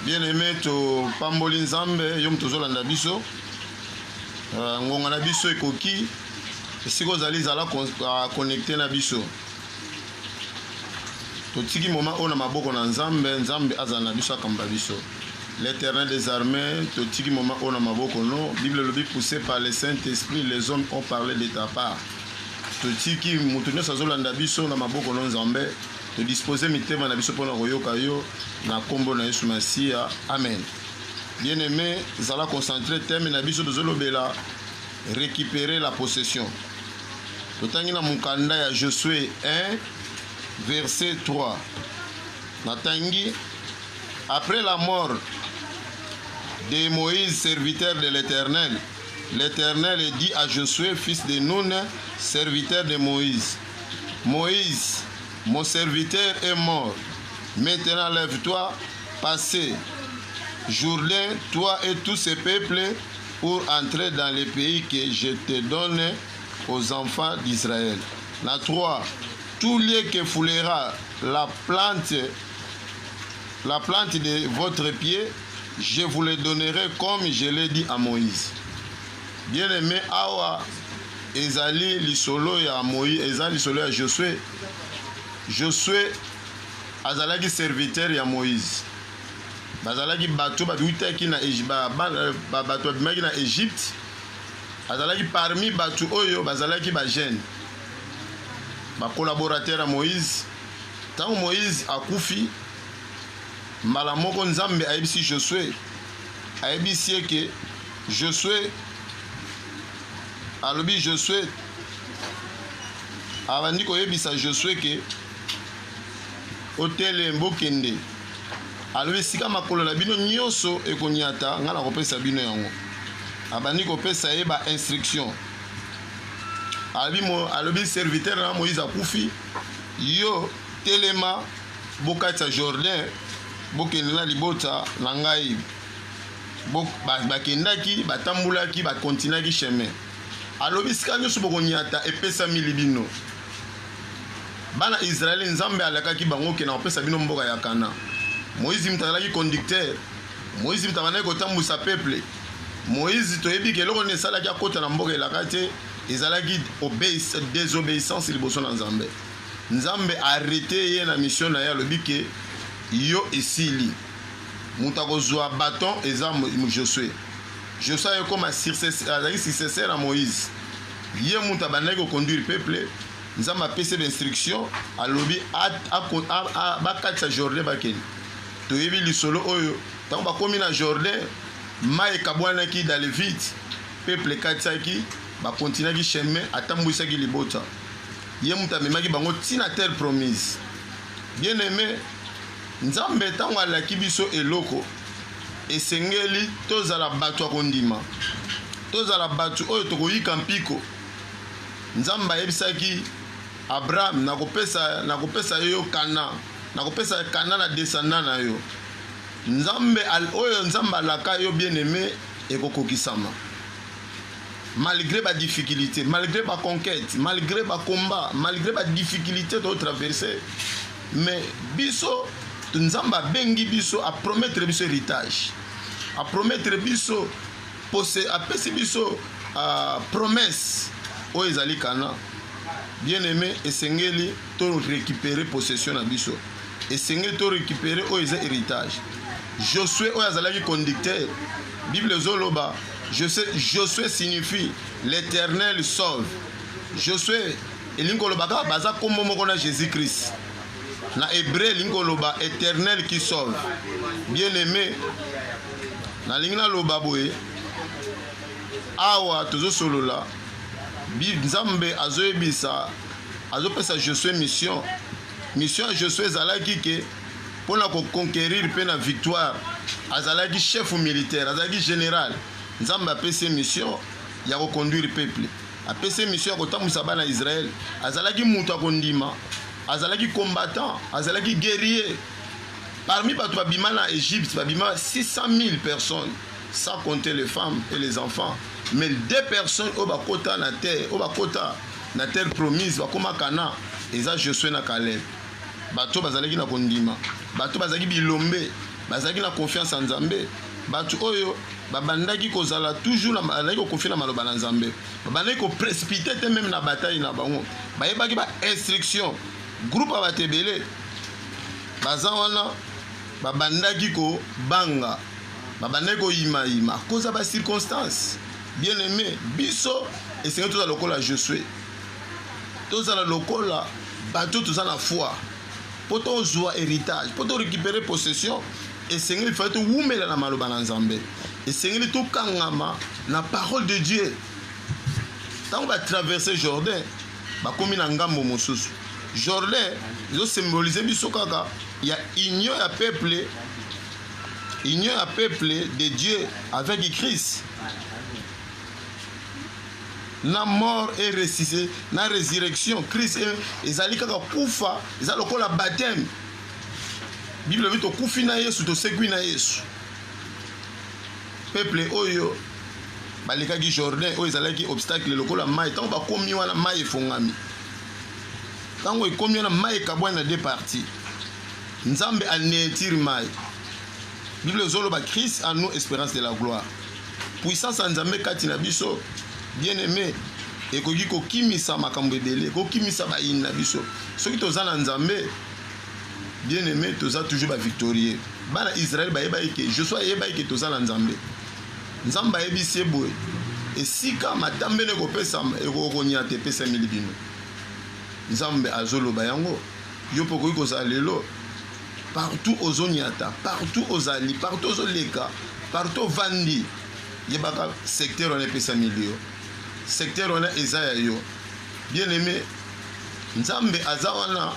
Bien-aimé to pamboli nzambe yom tozolanda biso ngonga na biso ekoki esiko zali zala connecté na biso totiki moment ona maboko na nzambe azala na biso akamba biso l'Éternel des armées totiki moment ona maboko no Bible lobi poussé par le Saint-Esprit les hommes ont parlé de ta part totiki mutu nyonso azolanda biso na maboko no nzambe te disposer mitema na biso pona koyoka yo na kombo na Yesu Masia amen. Bien-aimé zala concentré thème na biso tozolobela récupérer la possession totangi na mukanda ya Josué 1 verset 3 natangi après la mort de Moïse serviteur de l'Éternel, l'Éternel dit à Josué fils de Nun serviteur de Moïse, Moïse mon serviteur est mort, maintenant lève-toi, passez Jourdain, toi et tous ces peuples, pour entrer dans le pays que je te donne aux enfants d'Israël. La 3. Tout lieu que foulera la plante de votre pied, je vous le donnerai comme je l'ai dit à Moïse. Bien-aimé, awa ezali lisolo ya Moïse, ezali lisolo ya Josué. Josué azalaki serviteur ya Moïse. Bazalaki bato babutaki na bato babimaki na Égypte. Azalaki parmi bato oyo bazalaki ba jeune. Ba collaborateur ya Moïse. Tant Moïse akufi mbala moko nzambe ayebisi Josué. Ayebisi ke Josué alobi Josué abandi koyebisa Josué ke otele mbokende alobi sika makolo na bino nyonso ekonyata nga na kopesa bino yango abandi kopesa ye ba instruction alobi serviteur na Moïse akufi yo telema bokatisa Jourdain bokende na libota na ngai bakendaki batambulaki bakontinaki chemin alobi sika nyonso bokonyata epesami libino bana Israël nzambe alakaki bango ke na kopesa bino mboka ya Kana. Moïse mtalaki conducteur, Moïse mtabanaki kotambusa peuple, Moïse toyebi ke loko nesalaki akota na mboka elaka te ezalaki désobéissance liboso na nzambe. Nzambe arrêté ye na mission na ye alobi ke yo esili muta kozwa bâton eza Josué. Josué yo comme successeur à Moïse. Ye muta banaki ko conduire peuple. Nzamba pese d'instruction alobi bakatisa Jourdain bakeni toyebi lisolo oyo tango bakomi na Jourdain mai ekabwanaki dans le vide peuple katisaki bakontinaki chemin atambwisaki libota ye mutu amemaki bango tina terre promise. Bien-aimé nzambe tango alaki biso eloko esengeli tozala bato akondima tozala bato oyo tokoyika mpiko nzambe ayebisaki Abraham nakopesa yo Kana nakopesa Kana na descendant na yo nzambe oyo nzambe alaka yo bien-aimé ekokokisama malgré ba difficulté malgré ba conquête malgré ba combat malgré ba difficulté to traverser mais biso nzambe bengi biso a promettre biso héritage a promettre biso apesi biso promesse oyo ezali Kana. Bien-aimé, esengeli to récupérer possession na biso. Esengeli to récupérer o eza héritage. Josué o azalaki conducteur. Bible zoloba, Josué signifie l'Éternel sauve. Josué elinkoloba ka baza kombo moko na Jésus-Christ. Na hébreu elinkoloba Éternel qui sauve. Bien-aimé, na lingna loba boye awa tozo solola nzambe azoyebisa azopesa Josué mission ya Josué ezalaki ke mpona koconquérir mpe na victoire azalaki chef militaire azalaki général nzambe apesi mission ya koconduire peuple apesi mission ya kotambwisa bana Israël azalaki mutu akondima azalaki combattant azalaki guerrier parmi bato babima na Égypte babima 600 000 personnes sans compter les femmes et les enfants. Mais 2 personnes au bakota na terre promise bakoma Kana eza Josué na Caleb. Bato bazalaki na kondima bato bazalaki bilombe bazalaki na confiance en Nzambe bato oyo babandaki kozala toujours na bazalaki kokonfie na maloba na Nzambe babandaki koprécipiter te même na bataille na bango bayebaki ba instruction groupe ya bato ebele baza wana babandaki kobanga babandaki koyimayima koza ba circonstance bien aimé biso esengeli tozala lokola Josué tozala lokola bato toza na foi po tozwa héritage po torécupérer possession esengeli fai towumela na maloba na Nzambe esengeli tokangama na parole de Dieu ntango batraverse Jourdain bakomi na ngambo mosusu Jourdain ezosymbolize biso kaka ya union ya peuple de Dieu avec Christ na mort et ressuscité na résurrection Christ ezali kaka kufa eza lokola baptême Bible veut tokufi na Yesu tosekwi na Yesu peuple oyo balekaki Jourdain oyo ezalaki obstacle lokola mai ntango bakomi wana mai efongami ntango ekomi wana mai ekabwani na deux parties Nzambe anéantir mai Bible ezoloba Christ en nous espérance de la gloire puissance ya Nzambe kati na biso bien aimé ekoki kokimisa makambo ebele kokimisa bayini na biso soki toza na Nzambe bien aimé toza toujours ba victorieux bana Israël bayebaki ke Josué ayebaki ke toza na Nzambe Nzambe ayebisi ye boye esika matambe ne kopesa ekokonya te pesa milibino Nzambe azoloba yango yo pokoki kozala lelo partout ozonyata partout ozali partout ozoleka partout vandi yebaka secteur wana epesa milio secteur wana eza ya yo bien aimé Nzambe aza wana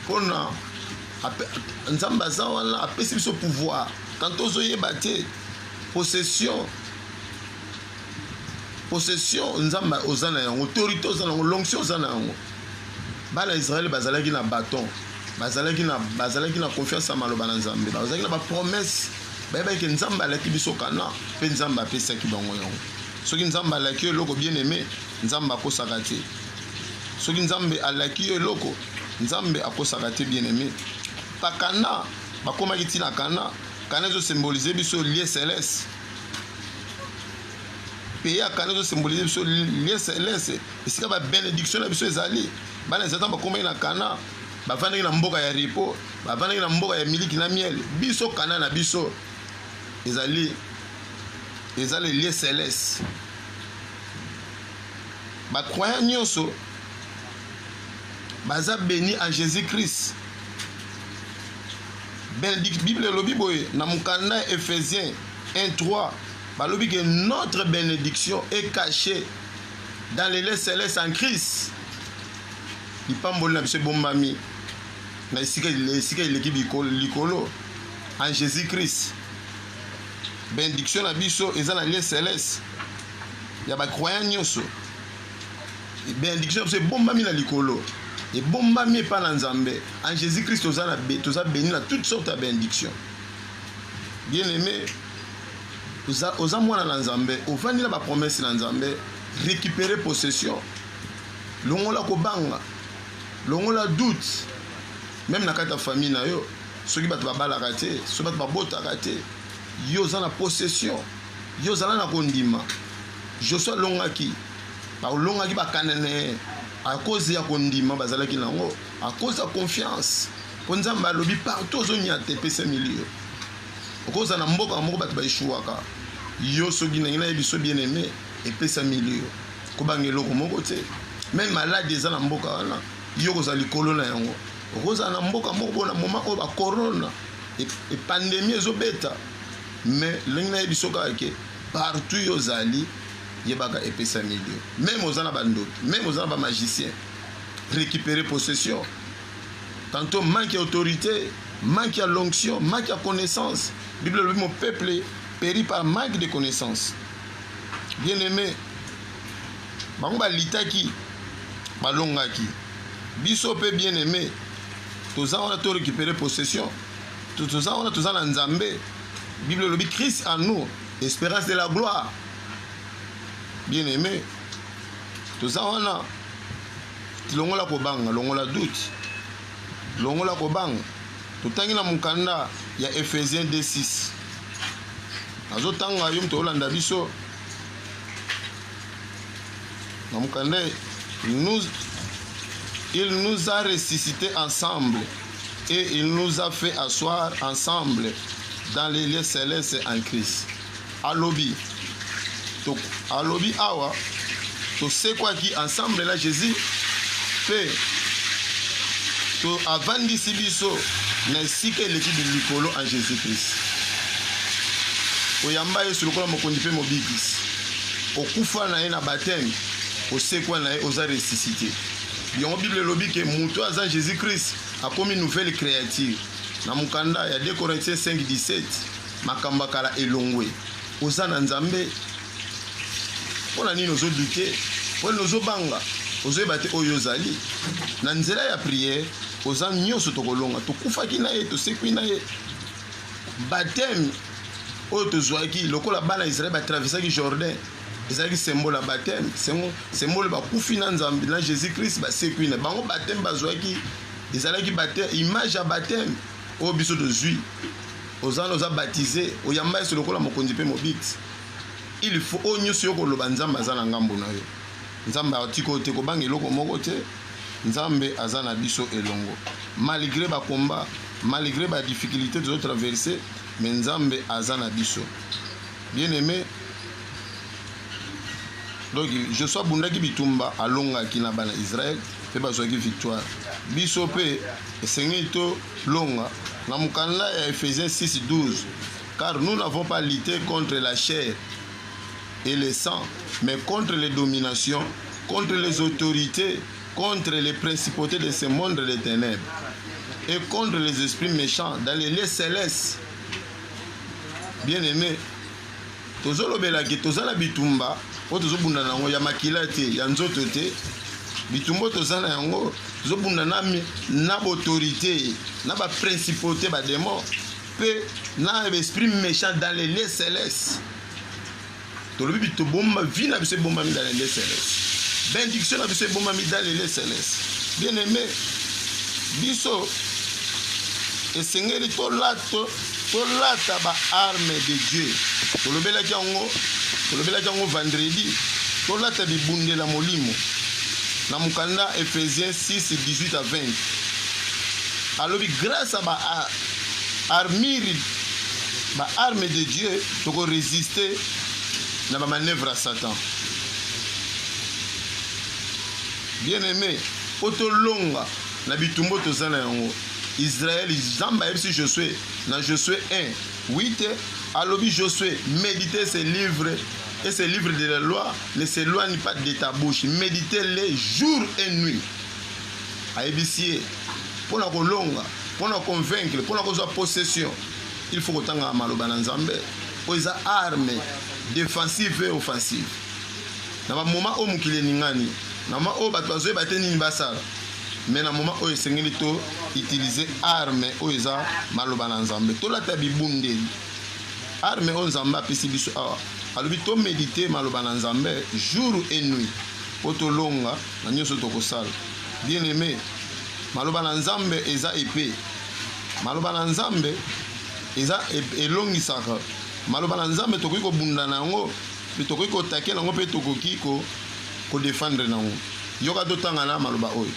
pona Nzambe aza wana apesi biso pouvoir quand ozoyeba te possession Nzambe oza na yango autorité oza na yango l'onction oza na yango bana Israël bazalaki na bâton bazalaki na confiance à maloba na Nzambe bazalaki na ba promesse bayebaki Nzambe alaki biso kana mpe Nzambe apesaki bango yango soki Nzambe alaki yo eloko bien aimé Nzambe akosaka te soki Nzambe alaki yo eloko Nzambe akosaka te bien aimé pakana bakomaki ntina kana ezosymbolize biso lieu céleste pays ya kana ezosymbolize biso lieu céleste esika babénédiction na biso ezali bana ezatan bakomaki na kana bavandaki na mboka ya repos bavandaki na mboka ya miliki na miel biso kana na biso ezali lieu céleste bacroyant nyonso baza béni en Jésus-Christ Bible elobi boye na mukanda Ephésiens 1:3 balobi que notre bénédiction est cachée dans les lieux célestes en Christ lipamboli na biso bombami na esika ileki likolo en Jésus-Christ bénédiction na biso eza na lieu céleste ya bacroyant nyonso bénédiction na biso ebombami na likolo ebombami epa na Nzambe en Jésus-Christ toza béni na toutes sortes de bénédiction bien aimé oza mwana na Nzambe ovandi na bapromese na Nzambe récupérer possession longola kobanga longola doute même na kati ya famille na yo soki bato babalaka te soki bato babotaka te yo oza na possession yo ozala na kondima Josué alongaki bakanene à cause ya kondima bazalaki nango à cause ya confiance po Nzambe alobi partout ozonyata epesa milio okoza na mboka moko bato baishuwaka yo soki nangi nayebi so bien aimé epesa milio kobanga eloko moko te même malade eza na mboka wana yo kozala likolo na yango okozala na mboka moko bona moment oyo bacorona epandemie ezobeta mais ndenge nayebi so kaka ke partout yo ozali yebaka epesa milio même oza na bandoki même oza na bamagicien récupérer possession tantôt manque ya autorité manque ya l'onction manque ya connaissance Bible elobi mon peuple périt par manque de connaissance bien aimé bango balitaki balongaki biso pe bien aimé toza wana to récupérer possession toza wana toza na Nzambe Bible elobi Christ en nous espérance de la gloire bien aimé toza wana longola kobanga longola doute longola kobanga totangi na mukanda il y a Ephésiens 2:6. Azotanga yo mto olanda biso. Il nous a ressuscités ensemble et il nous a fait asseoir ensemble dans les lieux célestes en Christ. Alobi awa to c'est quoi qui ensemble là Jésus fait to avandisi biso na sika l'équipe de likolo en Jésus-Christ. Oyamba yesu lokola mokonzi pe mobikisi. Okufa na ye na baptême, osekwa na ye oza ressuscité. Yon Bible lobi ke muto aza Jésus-Christ a comme une nouvelle créature. Na mukanda ya 2 Corinthiens 5:17 makamba kala elongwe. Oza na Nzambe. Pona nini ozodute? Pona ozobanga? Ozoyeba oyo ozali. Na nzela ya prière, oza nyonso tokolonga. Tokufaki na ye, tosekwi na ye. Baptême oyo tozwaki lokola bana Israël batraversaki Jordan. Ezalaki symbole ya baptême, symbole bakufi na Nzambe na Jésus-Christ basekwi na bango baptême bazwaki ezalaki baptême image ya baptême oyo biso tozwi ozana oza baptisé oyamba yesu lokola mokonzi pe mobiti. Il faut oyo nyonso yo koloba Nzambe aza na ngambo na yo. Nzambe atiki oyo te kobanga eloko moko te. Nzambe aza na biso elongo malgré bakomba malgré badifficulté tozotraverse mais Nzambe aza na biso. Bien aimé, donc je sois bundaki bitumba alonga kina bana Israël pe bazwaki victoire biso pe esengito longa na mukanda ya Ephésiens 6:12 car nous n'avons pas lutté contre la chair et le sang mais contre les dominations, contre les autorités, contre les principautés de ce monde des ténèbres et contre les esprits méchants dans les lieux célestes. Bien aimé, tozolobelaki tozala bitumba o tozobunda nango ya makila te ya nzoto te bitumba tozala yango tozobunda na autorité na ba principauté ba démon pe na esprit méchant dans les lieux célestes. Tolobi bitobomba vie na biso bomba mi dans les lieux célestes. Bénédiction na biso bomba mi dans les lieux célestes. Bien aimé, biso esengeli tolata ba arme de Dieu. Tolobelaki yango vendredi tolata bibundela molimo na mukanda Ephésiens 6:18-20. Alobi grâce à ba armure ba arme de Dieu toko résister na ba manœuvre à Satan. Bien aimé, otolonga na bitumbo tozana yango Israël Zamba si Josué dans Josué 1:8 alobi Josué méditez ces livres et ces livres de la loi ne s'éloignent pas de ta bouche, méditez-les jour et nuit. Ayebisie pour la kolonga pour la convaincre pour la kozwa possession il faut kotanga maloba na Nzambe oza arme défensive et offensive na ba moment o mukile ningani na ma o bato bazoye bateni basala. Mais na moment où esengeli to utiliser arme oza maloba na Nzambe to lata bibundeli arme o Nzambe apesi biso awa alobi to méditer maloba na Nzambe jour et nuit poto longa na nyonso tokosala. Bien aimé, maloba na Nzambe eza épée, maloba na Nzambe eza elongisaka, maloba na Nzambe tokoki kobunda nango pe tokoki kotake nango pe tokoki ko défendre nango. Yoka totanga na maloba oyo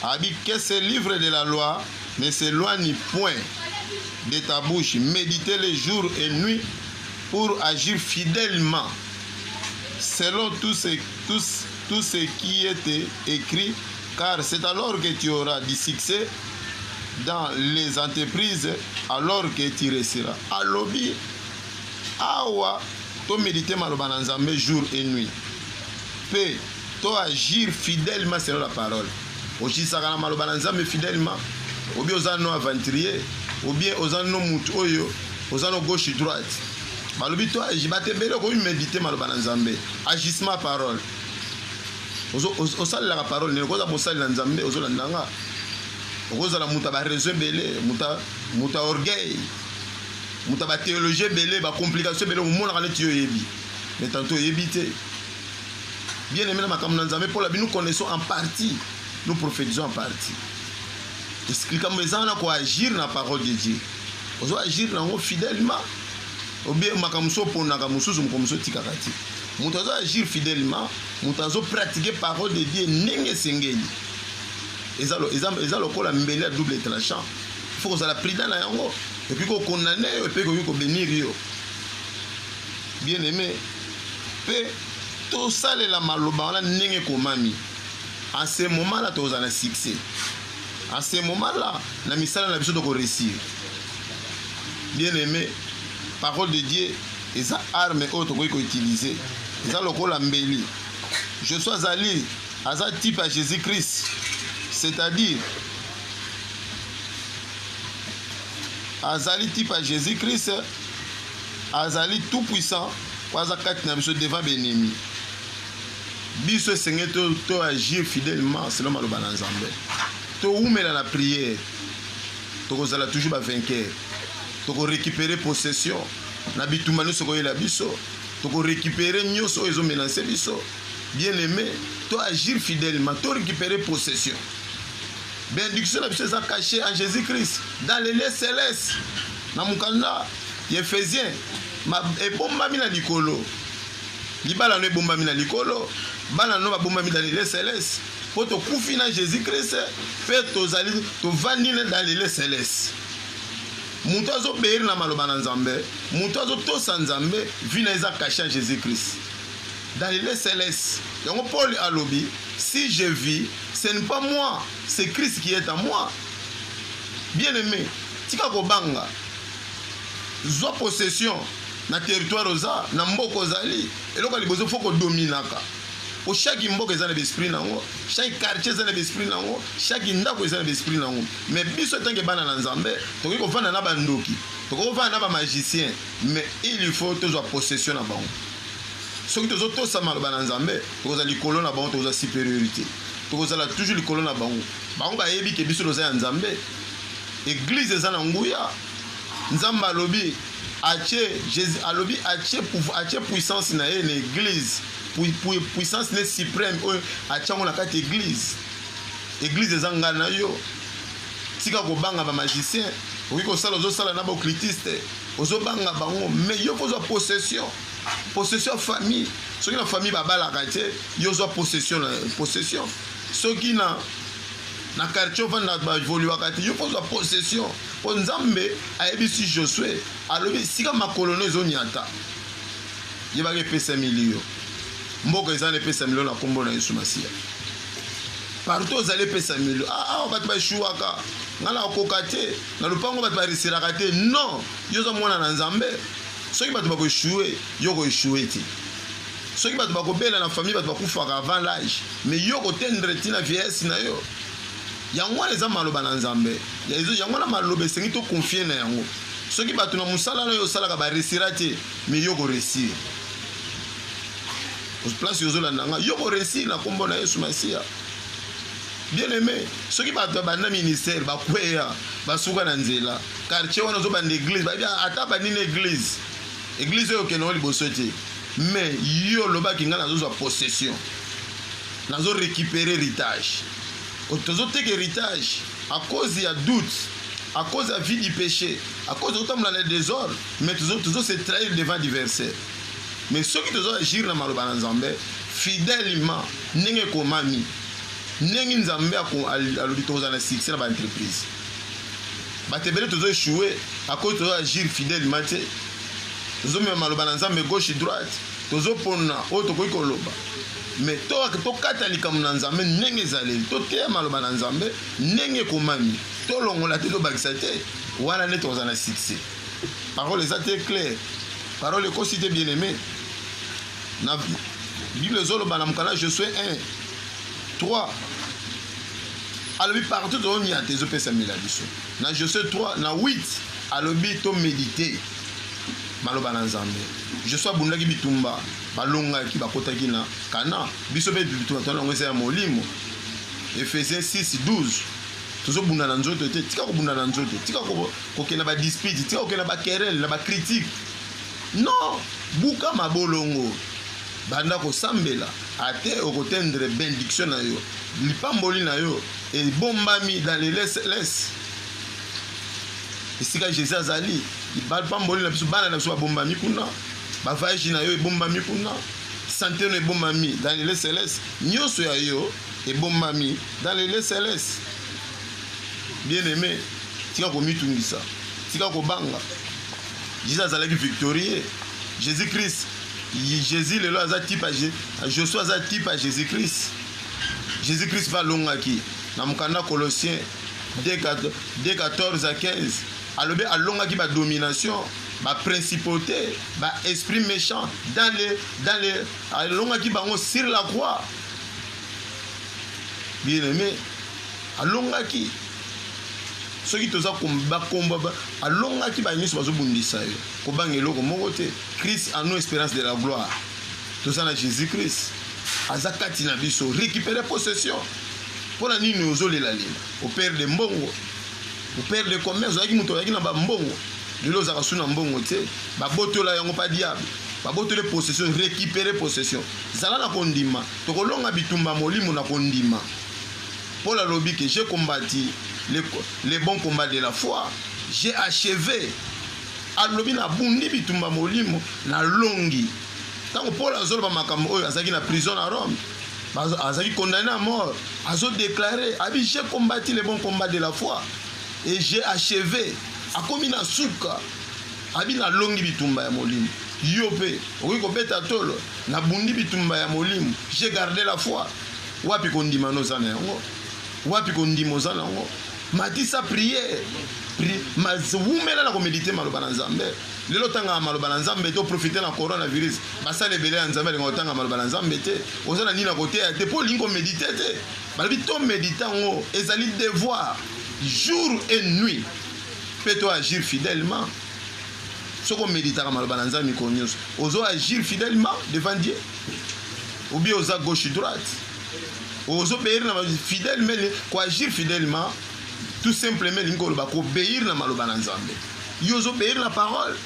Abi que ce livre de la loi ne s'éloigne point de ta bouche. Méditez-le jour et nuit pour agir fidèlement selon tout ce qui était écrit, car c'est alors que tu auras du succès dans les entreprises, alors que tu réussiras. Alobi awa to méditer maloba na Nzambe jour et nuit. Pe to agir fidèlement selon la parole. Aussi sakana maloba na Nzambe fidèlement. Ou bien ozano aventurier, ou bien ozano mutu oyo, ozano gauche droite. Balobi to ajibate belo ko méditer maloba na Nzambe. Agissement parole. Osala la parole ne koza mosali na Nzambe ozolandanga. Okoza la muta ba raison belé, muta orgueil. Muta ba théologie belé, ba complication belé, mona kana tiyo yebi. Mais tantôt yebité. Bien aimé na makambo na Nzambe pour la nous connaissons en partie, nous prophétisons en partie. Expliquons mais on a quoi agir na parole de Dieu. ozo agir nango fidèlement ou bien makamuso ponaka mususu mukomuso tikaka ti moto azo agir fidèlement moto azo pratiquer parole de Dieu ndenge esengeli eza lokola mbeli ya double tranchant. Il faut kozala prudent na yango et puis kokondane yo et puis kobénir yo. Bien aimé pe tosalela maloba wana ndenge ekomami. En ce moment là tozala na succès. En ce moment là na misala na biso tokoréussir. Bien aimé, parole de Dieu eza arme oyo tokoki koutiliser eza lokola mbeli. Je sois allé à un type à Jésus-Christ, c'est-à-dire azali type à Jésus-Christ, azali tout puissant, waza kati na biso devant benemi. Biso senge to agir fidèlement selon maloba na Nzambe. To umela la prière. To kozala toujours ba vainqueur. To ko récupérer possession na bitumba nyonso koyela biso. To ko récupérer nyonso ezo menacer biso. Bien aimé, to agir fidèlement, to récupérer possession. Bénédiction la biso est cachée en Jésus-Christ dans les lieux célestes. Na mukanda Ephésiens ma ebombami na likolo. Libala no ebombami na likolo, bana no babombami dans les lieux célestes. Po to kufi na Jésus-Christ, pe to zali to vandi dans les lieux célestes. Muto azo beir na maloba na Nzambe, muto azo tosa Nzambe, vi na eza caché en Jésus-Christ. Dans les lieux célestes. Donc Paul alobi, si je vis, ce n'est pas moi, c'est Christ qui est en moi. Bien aimé, tika kobanga. Zwa possession na territoire oza, na mboko ozali, eloko libozo foko dominaka. Pour chaque mboka eza na esprit nango, chaque quartier eza na esprit nango, chaque ndako eza na esprit nango. Mais biso tanke bana na Nzambe, tokoki kovanda na bandoki, tokoki kovanda na ba magicien, mais il faut tozwa possession na bango. Soki tozo tosa maloba na Nzambe, tokoza likolo na bango, tokoza supériorité. Tokozala toujours likolo na bango. Bango bayebi ke biso toza ya Nzambe. Église eza na nguya. Nzambe alobi Jésus alobi atie puissance na ye na église. Puissance ne suprême atiango na kati église. Église eza ngana na yo. Tika kobanga ba magicien, oki kosala ozosala na ba occultiste, ozobanga bango, mais yo kozwa possession. Possession famille. Soki na famille babalaka te, yo zwa possession. Soki na quartier vanda ba evoluaka te, yo kozwa possession. Po Nzambe ayebi si Josué alobi sika makolono ezonyata. Yebaka epesa milio. Mboka ezana epesa milio na kombo na Yesu Masiya. Partout ozali epesa milio. Bato baeshuwaka. Ngala okoka te. Na lupango bato barisiraka te. Non. Yo za mwana na Nzambe. Soki bato bakoeshuwe, yo koeshuwe te. Soki bato bakobela na famille bato bakufaka avant l'âge. Mais yo kotendre tina vieillesse na yo. Yango wana eza maloba na Nzambe. Yango wana maloba esengi to confier na yango. Soki bato na musala na yo osalaka baresira te, mais yo koresir. Place yozolanda nga, yo koresir na kombo na Yesu Masiya. Bien aimé, soki bato banda ministère bakweya, basuka na nzela, quartier wana ozobanda église, ata banini église. Église oyo keno liboso te. Mais yo lobaki nga nazozwa possession. Nazo récupérer héritage. Tozo tek héritage à cause il y a doute, à cause de la vie du péché, à cause de le désordre, mais toujours se trahir devant l'adversaire. Mais ceux qui doivent agir dans maloba na Nzambe fidèlement nenge komami nenge Nzambe alobi toza na succès na ba entreprise. Batebele tozo échouer à cause tozo agir fidèlement te. Tozo me maloba na Nzambe gauche et droite, tozo pona o tokoki koloba. Mais to katalika na Nzambe nenge zaleli to te maloba na Nzambe nenge komami to longola te to bakisa te wana ne toza na succès. Parole est claire. Parole est considérée bien aimée. La Bible zoloba na mukana Josué 1 3 alobi partout on y a tes opesa milabiso. Na Josué 3 na 8 alobi to méditer maloba na Nzambe. Josué bundaki bitumba balonga ki bakotaki na Kana biso be bitumba to longo ya molimo. Ephésiens 6:12 tozo bunda na nzoto te tika ko bunda na nzoto tika ko kokena ba dispute tika kokena ba querelle na ba critique. Non, buka mabolongo banda ko sambela ate okotendre bénédiction na yo lipamboli na yo et bombami dans les laisse esika Jésus azali pamboli na biso bana na biso babombami kuna bavoyage na yo ebombami kuna santé no ebombami dans les célestes nyonso ya yo ebombami dans les célestes. Bien aimé, tika komitungisa tika kobanga Jésus azalaki victorieux. Jésus-Christ Jésus lelo aza type à Joshua aza type à Jésus-Christ. Jésus-Christ va longaki na mukanda Colossiens 2:14 à 15 alobe alongaki ba domination ba principauté ba esprit méchant dans les alongaki bango sur la croix. Bien aimé, alongaki soki toza komba alongaki ba nyuso bazobundisa yo kobanga eloko moko te. Christ en nous espérance de la gloire. Toza na Jésus-Christ azakati na biso récupérer possession. Pour la nini ozolela lima au père de mbongo au père de commerce ozaki muto yaki na ba mbongo lelo zaka suna mbongo te babotola yango pa diable babotole possession récupérer possession zala na kondima tokolonga bitumba molimo na kondima. Paul a lobby que j'ai combattu les bons combats de la foi, j'ai achevé a lobby na bundi bitumba molimo na longi. Tant Paul a zolo ba makambo oyo azaki na prison à Rome azaki condamné à mort azo déclaré abi j'ai combattu les bons combats de la foi et j'ai achevé akomi na suka abi na longi bitumba ya molimo yope oyi ko beta tolo na bundi bitumba ya molimo j'ai gardé la foi wapi kondima no zana yango wapi kondimo zana yango matisa prière mazumela na ko méditer maloba na Nzambe lelo tanga maloba na Nzambe to profiter na coronavirus basale belé ya Nzambe ngo tanga maloba na Nzambe te ozana nina côté te po lingo méditer te balobi to méditer ngo ezali devoir jour et nuit peut toi agir fidèlement soko méditer maloba na Nzambe ko nyos ozo agir fidèlement devant Dieu ou bien oza gauche droite ozo obéir na fidèlement ko agir fidèlement tout simplement l'ingo ba ko obéir na maloba na Nzambe yo ozo obéir la parole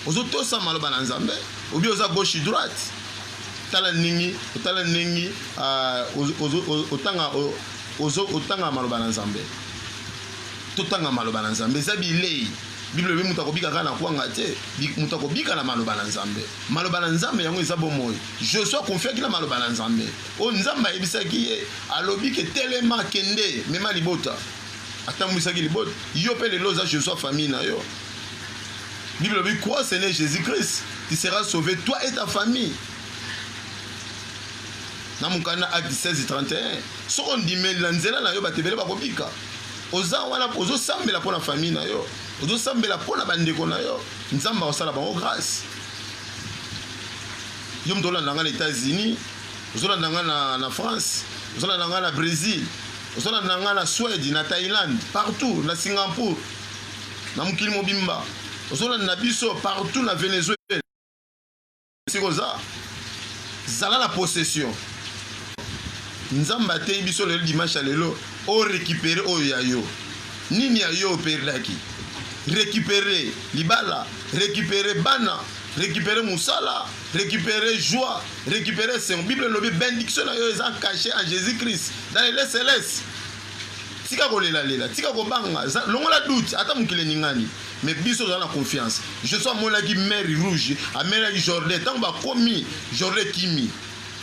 ozo tosa maloba na Nzambe ou bien oza gauche droite tala ningi otanga maloba na Nzambe totanga maloba na Nzambe zabilei Bible muta ko bika kana kwanga te muta ko bika na maloba na Nzambe yango eza bomoyi je sois confiant kila maloba na Nzambe o Nzamba ebisaki ye alobi ke telema kende mema libota atambwisaki libota yo pe lelo za je sois famille na yo. Bible dit crois Seigneur Jésus-Christ tu seras sauvé toi et ta famille. Na mukana acte 16:31 soko ndimeli na nzela na yo batebele bakobika oza wana ozo sambela pona famille na yo ozo sambela pona bandeko na yo Nzamba osala bango grâce. Yo mtola ndanga na États-Unis ozola ndanga na France ozola ndanga na Brésil ozola ndanga na Suède na Thaïlande partout na Singapour na mukili mobimba ozola na biso partout na Venezuela sikoza zala la possession Nzamba te biso le dimanche lelo o récupérer oyo ya yo nini ya yo perdaki récupérer libala récupérer bana récupérer musala récupérer joie récupérer son Bible lobi bénédiction na yo est caché en Jésus-Christ dans les célestes tika kolela tika kobanga longola doute ata mukile ningani mais biso dans la confiance je sois mon laki mer rouge a mer Jordan tant ba komi Jordan kimi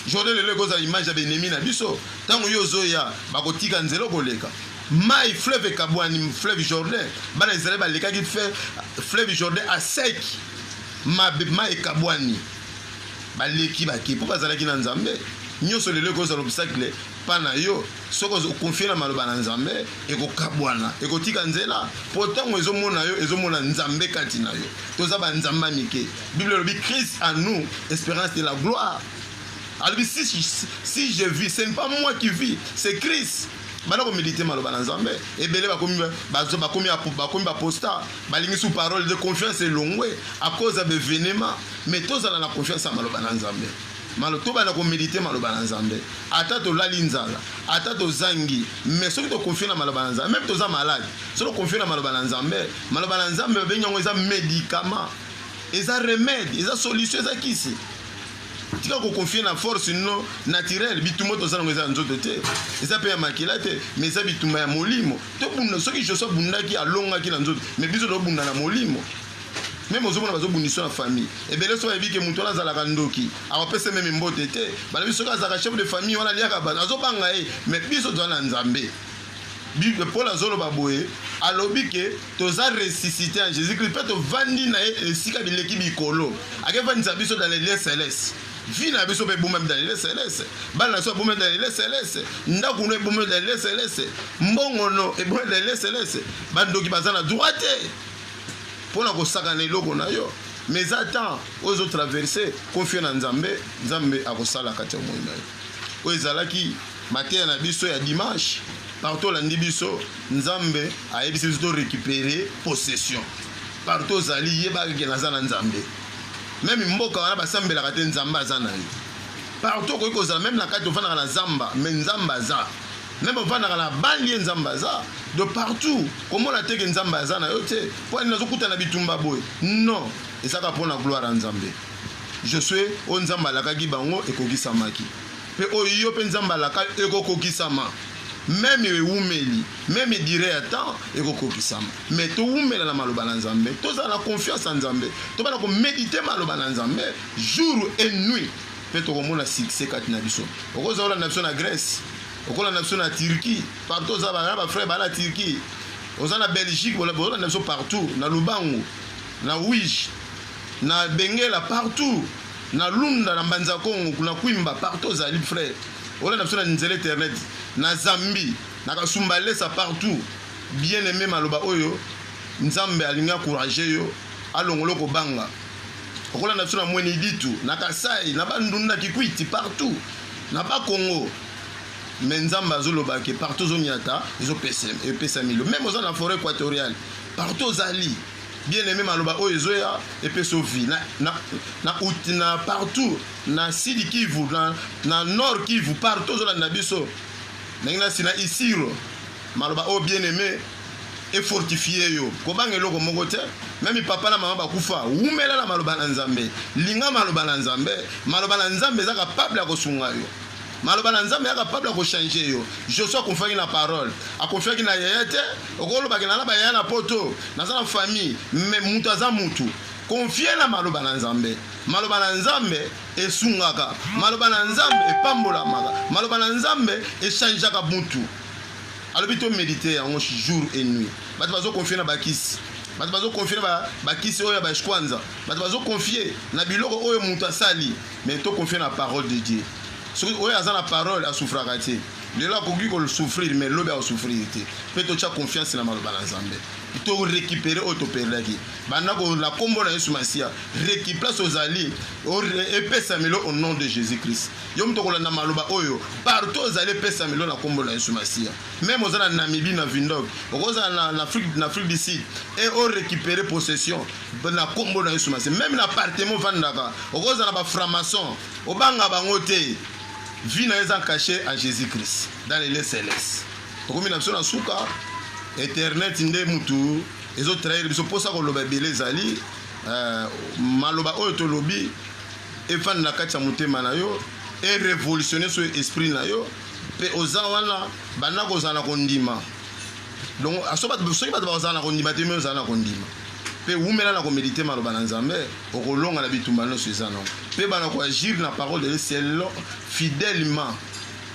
Jordan le goza image ya benemi na biso tant yo zoya bakotika nzelo koleka mai fleuve kabwani fleuve Jordan bana Israël ba leka ki fleuve Jordan à sec mai kabwani ba leki ba ki pourquoi zalaki na Nzambe nyoso le goza l'obstacle pana yo soko confier na maloba na Nzambe ekokabwana ekotika nzela pourtant ezomona yo ezomona Nzambe kati na yo toza ba Nzamba mike. Bible lobi Christ en nous espérance de la gloire. Alors si je vis ce n'est pas moi qui vis c'est Christ. Bana ko méditer maloba na Nzambe ebele bakomi apostat balingi sous parole de confiance elongwe à cause de l'événement mais tozala na confiance à maloba na Nzambe. Malo to bana ko méditer maloba na Nzambe ata to lalinzala ata to zangi mais soki to confier na maloba na Nzambe même to za malade soki confier na maloba na Nzambe benyango eza médicament eza remède eza solution eza kisi tika ko confier na force non naturelle bitumba tozana ngeza nzoto te eza pe ya makila te mais eza bitumba ya molimo to bunda soki je sois bundaki alongaki na nzoto mais biso to bunda na molimo même ozomona bazobundisa na famille ebele so bayebi ke moto wana azalaka ndoki akopesa meme mbote te balobi soki azalaka chef de famille wana aliaka azobanga ye mais biso toza na nzambe Paul azoloba boye alobi ke toza ressuscité en Jésus-Christ mpe tovandi na ye esika bileki bikolo akevandisa biso dans les lieux célestes vie na biso mpe ebomami dans les lieux célestes bana na biso ebomami dans les lieux célestes ndako no ebomami dans les lieux célestes mbongono ebomami dans les lieux célestes bandoki baza na droit te mpona kosakana eloko na yo mais atan ozotraverse confie na nzambe nzambe akosala kati ya moi na yo oyo ezalaki mateya na biso ya dimanche partout olandi biso nzambe ayebisi biso to récupérer possession partout ozali yebaka ke naza na nzambe meme mboka wana basambelaka te nzambe aza na yo partout okoki kozala meme na kati ofandaka na zamba mais nzambe aza meme ofandaka na banlie nzambe aza de partout komona teke nzambe aza na yo te mpo ani nazokutana bitumba boye non ezaka mpona gloire ya nzambe je suis oyo nzambe alakaki bango ekokisamaki mpe oyo yo mpe nzambe alaka ekokokisama même ewumeli même dire ya temps ekokokisama mais towumela na maloba na nzambe tozala na confiance na nzambe tobana komédite maloba na nzambe jour et nuit mpe tokomona succès kati na biso okozala olanda biso na Grèce okolanda biso na Turquie partout oza bana bafrère bala Turquie oza na Belgique olanda biso partout na Lubango na Wish na Bengela partout na Lunda na Mbanza Kongo na Kwimba partout ozali frère olanda biso na nzela internet na Zambie na Kasumbalesa partout bien aimé maloba oyo nzambe alinga encourager yo alongolo ko banga okolanda biso na Mweni Ditu na Kasai na Bandunda Kikwiti partout na ba Congo mais nzambe azoloba ke partout zonyata ezopesa milo même oza na forêt équatoriale partout ozali bien aimé maloba oyo ezoya epeso vie na partout na Sud Kivu na Nord Kivu partout ozolanda biso ndenge sina Isiro maloba oyo bien aimé et fortifié yo kobanga eloko moko te même papa na mama bakufa umela na maloba na nzambe linga maloba na nzambe eza capable ya kosunga yo maloba na nzambe ya capable ya kochanger yo Joshua akonfiaki na parole akonfiaki na yeye te okolobaki na bayaya na poto naza na famille mais mutu aza mutu confie na maloba na nzambe esungaka maloba na nzambe epambolamaka maloba na nzambe echangeaka mutu alobi to méditer yango jour et nuit bato bazokonfie na bakisi bato bazokonfie na bakisi oyo ya bashkwanza bato bazokonfie na biloko oyo mutu asali mais to confie na parole de Dieu soki oyo aza na parole asufraka te lelo akoki kosouffrir mais lobi akosouffrir te mpe totya confiance na maloba na nzambe to récupérer oyo toperdaki banda na kombo na Yesu Masiya récupère ozali epesamelo au nom de Jésus-Christ yo moto kolanda maloba oyo partout ozali epesamelo na kombo na Yesu Masiya même oza na Namibie na Windhoek okozala na Afrique du Sud et o récupérer possession na kombo na Yesu Masiya même na appartement vandaka okozala na baframason obanga bango te vie na eza caché à Jésus-Christ dans les lieux célestes tokomi na biso na suka internet nde mutu ezotrahir biso mposa koloba ebele ezali maloba oyo tolobi efandi na kati ya motema na yo erévolutionne so esprit na yo mpe oza wana banda kozala na kondima donc soki bato bakozala na kondima te me ozala na kondima mpe umela na komédite maloba na nzambe okolonga na bitumba nyonso eza nango mpe bana koagir na parole de Dieu selon fidèlement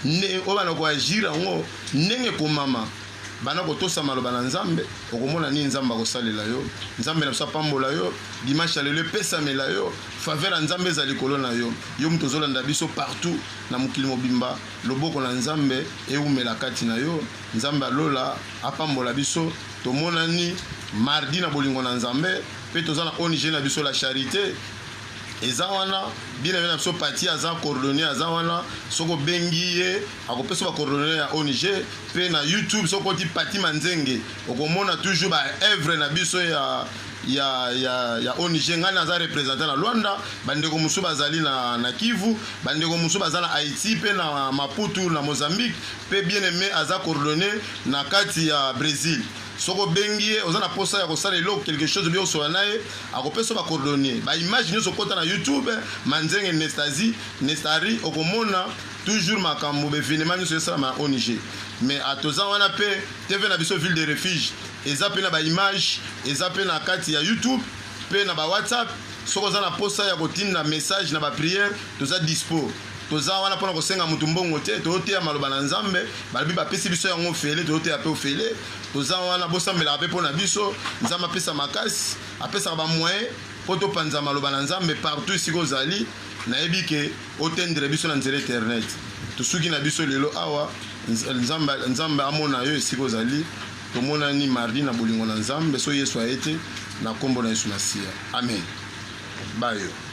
oyo bana koagir yango ndenge komama bana kotosa maloba na nzambe okomona nini nzambe akosalela yo nzambe na biso apambola yo dimanche ya lelo epesamela yo faveur ya nzambe eza likolo na yo yo moto ozolanda biso partout na mokili mobimba loboko na nzambe eumela kati na yo nzambe alola apambola biso tomonani mardi na bolingo na nzambe mpe toza na ONG na biso la charité eza wana bien aimé na biso pati aza coordonné aza wana soko obengi ye akopesa bacoordonné ya ONG mpe na YouTube soko oti Pati Manzenge okomona toujours baœuvre na biso ya ONG ngai naza représentant na Luanda bandeko mosusu bazali na Kivu bandeko mosusu baza na Haïti mpe na Maputo na Mozambique mpe bien aimé aza coordonné na kati ya Brésil soko bengie ozana posa ya kosala eloko quelque chose bien so nae akopesa ba coordonner ba image nyo sokota na YouTube manzenge Nestari okomona toujours makambo be événement nyo so ma ONG mais atoza wana pe TV na biso ville de refuge eza pe na ba image eza pe na kati ya YouTube pe na ba WhatsApp soko za na posa ya kotinda message na ba prière toza dispo toza wana pona kosenga mutu mbongo te toteya maloba na nzambe balobi bapesi biso yango ofele toteya pe ofele toza wana bosambela pe pona biso nzambe apesa makasi apesa ba moyen po topanza maloba na nzambe partout siko ozali nayebi ke otendre biso na nzela internet tosuki na biso lelo awa nzambe amona yo siko ozali tomona ni mardi na bolingo na nzambe so yesu aete na kombo na Yesu Masiya amen bayo